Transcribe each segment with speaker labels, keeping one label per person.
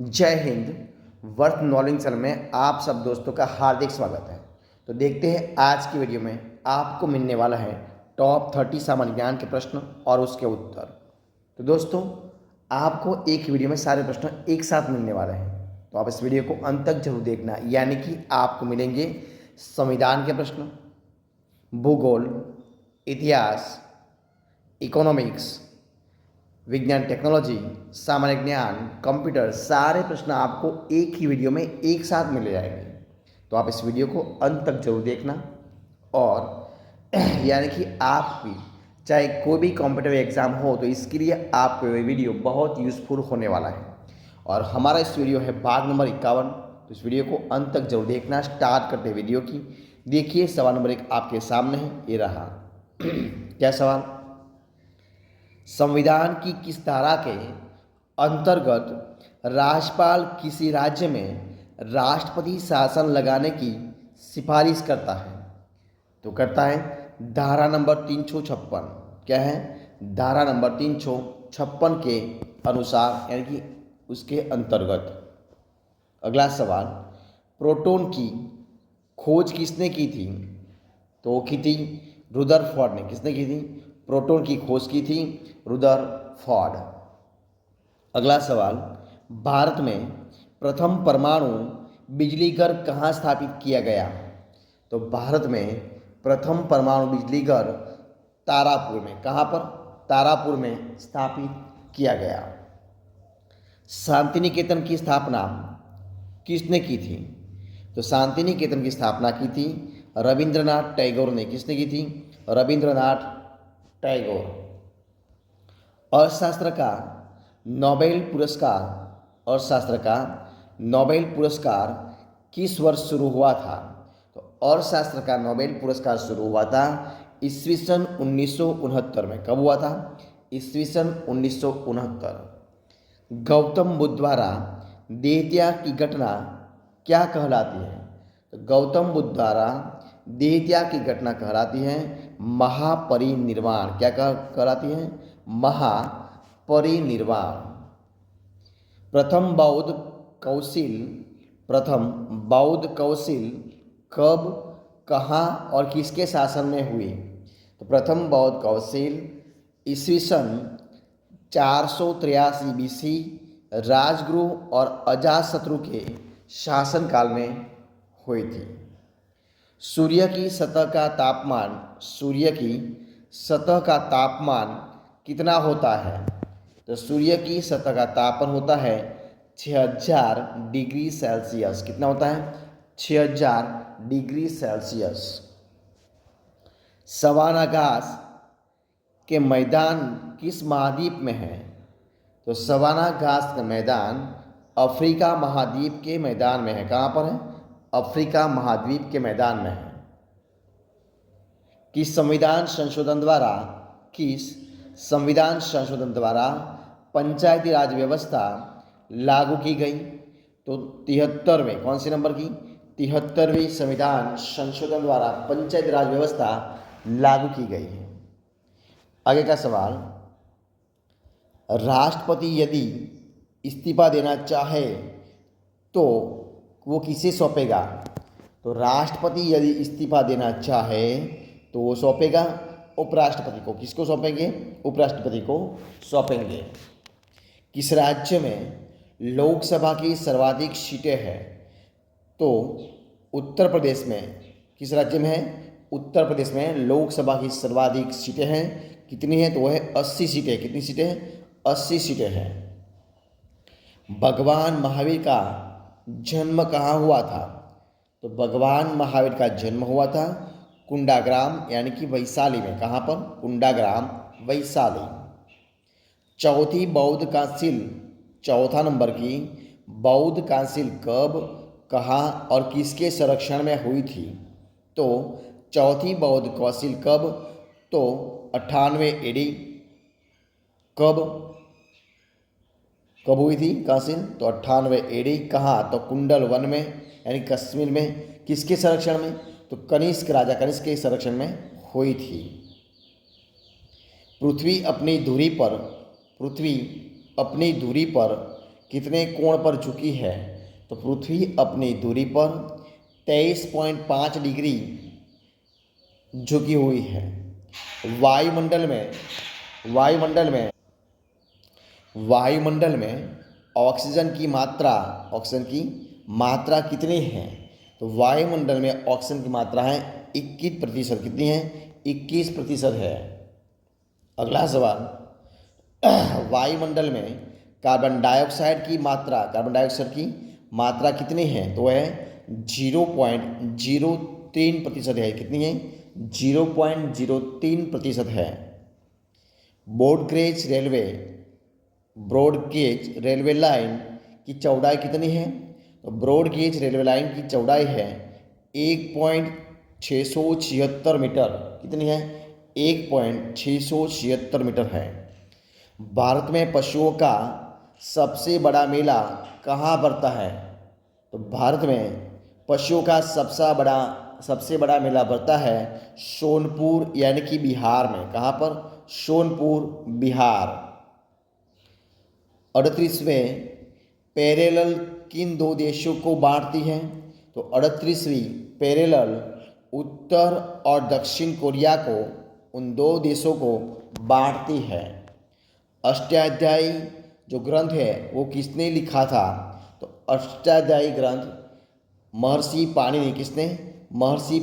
Speaker 1: जय Hind. Worth knowledge channel में आप सब दोस्तों का हार्दिक स्वागत है। तो देखते हैं आज की वीडियो में आपको मिलने वाला है टॉप 30 सामान्य ज्ञान के प्रश्न और उसके उत्तर। तो दोस्तों आपको एक वीडियो में सारे प्रश्न एक साथ मिलने वाले हैं, तो आप इस वीडियो को अंत तक जरूर देखना। यानी कि आपको मिलेंगे संविधान के प्रश्न, भूगोल, इतिहास, इकोनॉमिक्स, विज्ञान टेक्नोलॉजी, सामान्य ज्ञान, कंप्यूटर, सारे प्रश्न आपको एक ही वीडियो में एक साथ मिल जाएंगे। तो आप इस वीडियो को अंत तक जरूर देखना। और यानी कि आप भी चाहे कोई भी कॉम्पिटिटिव एग्जाम हो तो इसके लिए आपको ये वीडियो बहुत यूज़फुल होने वाला है। और हमारा इस वीडियो है भाग नंबर 51। तो इस वीडियो को अंत तक जरूर देखना। स्टार्ट करते वीडियो की। देखिए सवाल नंबर 1 आपके सामने है, ये रहा। क्या सवाल? संविधान की किस धारा के अंतर्गत राज्यपाल किसी राज्य में राष्ट्रपति शासन लगाने की सिफारिश करता है? तो करता है धारा नंबर 356। क्या है? धारा नंबर 356 के अनुसार, यानी कि उसके अंतर्गत। अगला सवाल, प्रोटॉन की खोज किसने की थी? तो की थी रुदरफोर्ड ने। किसने की थी? प्रोटॉन की खोज की थी रुदरफोर्ड। अगला सवाल, भारत में प्रथम परमाणु बिजली घर कहाँ स्थापित किया गया? तो भारत में प्रथम परमाणु बिजली घर तारापुर में। कहाँ पर? तारापुर में स्थापित किया गया। शांति निकेतन की स्थापना किसने की थी? तो शांति निकेतन की स्थापना की थी रविंद्रनाथ टैगोर ने। किसने की थी? रविंद्रनाथ टैगोर। अर्थशास्त्र का नोबेल पुरस्कार, अर्थशास्त्र का नोबेल पुरस्कार किस वर्ष शुरू हुआ था? तो अर्थशास्त्र का नोबेल पुरस्कार शुरू हुआ था ईस्वी सन 1969 में। कब हुआ था? ईस्वी सन 1969। गौतम बुद्ध द्वारा देहत्याग की घटना क्या कहलाती है? तो गौतम बुद्ध द्वारा देहत्याग की घटना कहलाती है महापरिनिर्वाण। क्या कहलाती है? महापरिनिर्वाण। प्रथम बौद्ध कौंसिल कब, कहाँ और किसके शासन में हुई? तो प्रथम बौद्ध कौंसिल ईस्वी सन 483 BC राजगुरु और अजातशत्रु के शासनकाल में हुई थी। सूर्य की सतह का तापमान कितना होता है? तो सूर्य की सतह का तापमान होता है 6000 डिग्री सेल्सियस। कितना होता है? 6000 डिग्री सेल्सियस। सवाना घास के मैदान किस महाद्वीप में है? तो सवाना घास का मैदान अफ्रीका महाद्वीप के मैदान में है। कहाँ पर है? अफ्रीका महाद्वीप के मैदान में है। किस संविधान संशोधन द्वारा पंचायती राज व्यवस्था लागू की गई? तो 73वें, कौन से नंबर की? 73वें संविधान संशोधन द्वारा पंचायती राज व्यवस्था लागू की गई है। आगे का सवाल, राष्ट्रपति यदि इस्तीफा देना चाहे तो वो किसे सौंपेगा? तो राष्ट्रपति यदि इस्तीफा देना चाहे तो वो सौंपेगा उपराष्ट्रपति को। किसको सौंपेंगे? उपराष्ट्रपति को सौंपेंगे। किस राज्य में लोकसभा की सर्वाधिक सीटें हैं? तो उत्तर प्रदेश में। किस राज्य में है? उत्तर प्रदेश में लोकसभा की सर्वाधिक सीटें हैं। कितनी है? तो वह है 80 सीटें। कितनी सीटें हैं? 80 सीटें हैं। भगवान महावीर का जन्म कहाँ हुआ था? तो भगवान महावीर का जन्म हुआ था कुंडाग्राम, यानी कि वैशाली में। कहाँ पर? कुंडाग्राम, वैशाली। चौथा नंबर की बौद्ध काउंसिल कब, कहाँ और किसके संरक्षण में हुई थी? तो चौथी बौद्ध काउंसिल कब? तो 98 AD। कब हुई थी काउंसिल? तो 98 AD। कहाँ? तो कुंडल वन में, यानी कश्मीर में। किसके संरक्षण में? तो कनिष्क, राजा कनिष्क के संरक्षण में हुई थी। पृथ्वी अपनी धुरी पर कितने कोण पर झुकी है? तो पृथ्वी अपनी दूरी पर 23.5 डिग्री झुकी हुई है। वायुमंडल में वायुमंडल में ऑक्सीजन की मात्रा कितनी है? तो वायुमंडल में ऑक्सीजन की मात्रा है 21%। कितनी है? 21% है। अगला सवाल, वायुमंडल में कार्बन डाइऑक्साइड की मात्रा कितनी है? तो है 0.03% है। कितनी है? 0.03% है। ब्रॉडगेज रेलवे लाइन की चौड़ाई कितनी है? तो ब्रॉडगेज रेलवे लाइन की चौड़ाई है 1.676 मीटर। कितनी है? 1.676 मीटर है। भारत में पशुओं का सबसे बड़ा मेला कहाँ पड़ता है? तो भारत में पशुओं का सबसे बड़ा मेला पड़ता है सोनपुर यानी कि बिहार में। कहाँ पर? सोनपुर, बिहार। 38वें पैरेलल किन दो देशों को बांटती है? तो 38वीं पैरेलल उत्तर और दक्षिण कोरिया को, उन दो देशों को बांटती है। अष्टाध्यायी जो ग्रंथ है वो किसने लिखा था? तो अष्टाध्यायी ग्रंथ महर्षि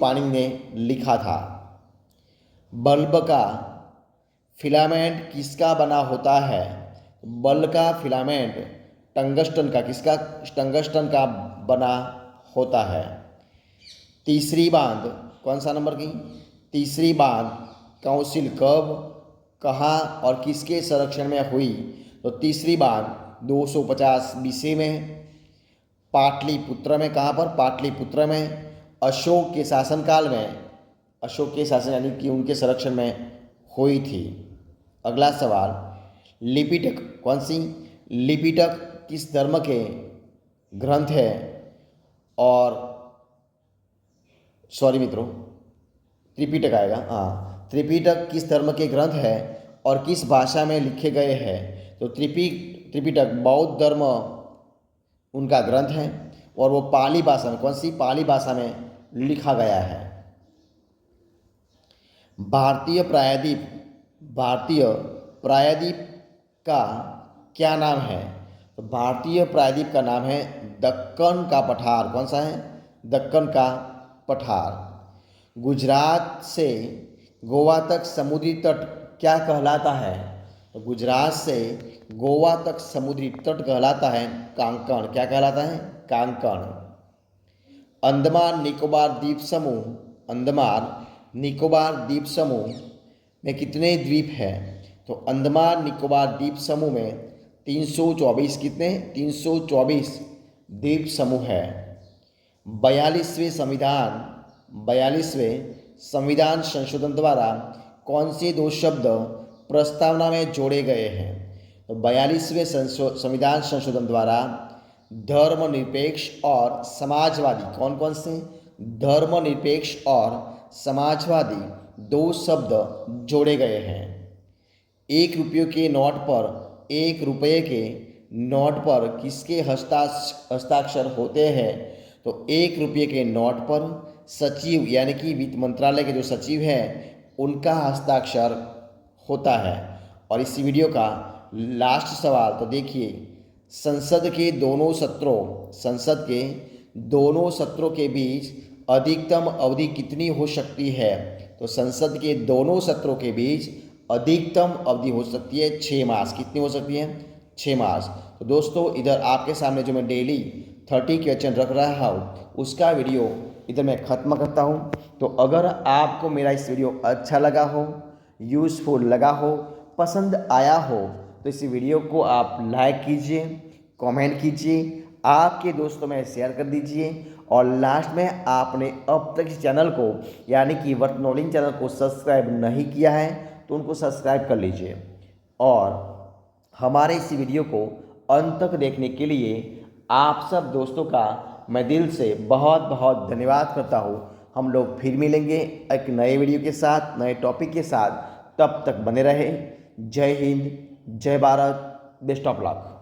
Speaker 1: पाणिनि ने लिखा था। बल्ब का फिलामेंट किसका बना होता है? बल्ब का फिलामेंट टंगस्टन का बना होता है। तीसरी बांध कौन सा नंबर की? तीसरी बांध काउंसिल कब, कहाँ और किसके संरक्षण में हुई? तो तीसरी बांध 250 BC में पाटलिपुत्र में। कहाँ पर? पाटलिपुत्र में। अशोक के शासन यानी कि उनके संरक्षण में हुई थी। अगला सवाल, लिपिटक कौन सी? लिपिटक किस धर्म के ग्रंथ है? और सॉरी मित्रों, त्रिपिटक आएगा। हाँ, त्रिपिटक किस धर्म के ग्रंथ है और किस भाषा में लिखे गए हैं? तो त्रिपिटक बौद्ध धर्म उनका ग्रंथ है और वो पाली भाषा में, कौन सी? पाली भाषा में लिखा गया है। भारतीय प्रायद्वीप का क्या नाम है? तो भारतीय प्रायद्वीप का नाम है दक्कन का पठार। कौन सा है? दक्कन का पठार। गुजरात से गोवा तक समुद्री तट क्या कहलाता है? तो गुजरात से गोवा तक समुद्री तट कहलाता है कांकण। क्या कहलाता है? कांकण। अंडमान निकोबार द्वीप समूह में कितने द्वीप हैं? तो अंडमान निकोबार द्वीप समूह में 324 द्वीप समूह है। 42वें संविधान संशोधन द्वारा कौन से दो शब्द प्रस्तावना में जोड़े गए हैं? तो 42वें संविधान संशोधन द्वारा धर्मनिरपेक्ष और समाजवादी, कौन से? धर्मनिरपेक्ष और समाजवादी दो शब्द जोड़े गए हैं। 1 रुपये के नोट पर किसके हस्ताक्षर होते हैं? तो 1 रुपये के नोट पर सचिव यानी कि वित्त मंत्रालय के जो सचिव हैं उनका हस्ताक्षर होता है। और इस वीडियो का लास्ट सवाल तो देखिए, संसद के दोनों सत्रों के बीच अधिकतम अवधि कितनी हो सकती है? तो संसद के दोनों सत्रों के बीच अधिकतम अवधि हो सकती है 6 मास। कितनी हो सकती है? 6 मास। तो दोस्तों, इधर आपके सामने जो मैं डेली 30 क्वेश्चन रख रहा हूँ उसका वीडियो इधर मैं ख़त्म करता हूँ। तो अगर आपको मेरा इस वीडियो अच्छा लगा हो, यूज़फुल लगा हो, पसंद आया हो तो इस वीडियो को आप लाइक कीजिए, कमेंट कीजिए, आपके दोस्तों में शेयर कर दीजिए और लास्ट में आपने अब तक इस चैनल को यानी कि वर्थ नॉलेज चैनल को सब्सक्राइब नहीं किया है तो उनको सब्सक्राइब कर लीजिए। और हमारे इस वीडियो को अंत तक देखने के लिए आप सब दोस्तों का मैं दिल से बहुत बहुत धन्यवाद करता हूँ। हम लोग फिर मिलेंगे एक नए वीडियो के साथ, नए टॉपिक के साथ। तब तक बने रहे। जय हिंद, जय भारत, बेस्ट ऑफ लक।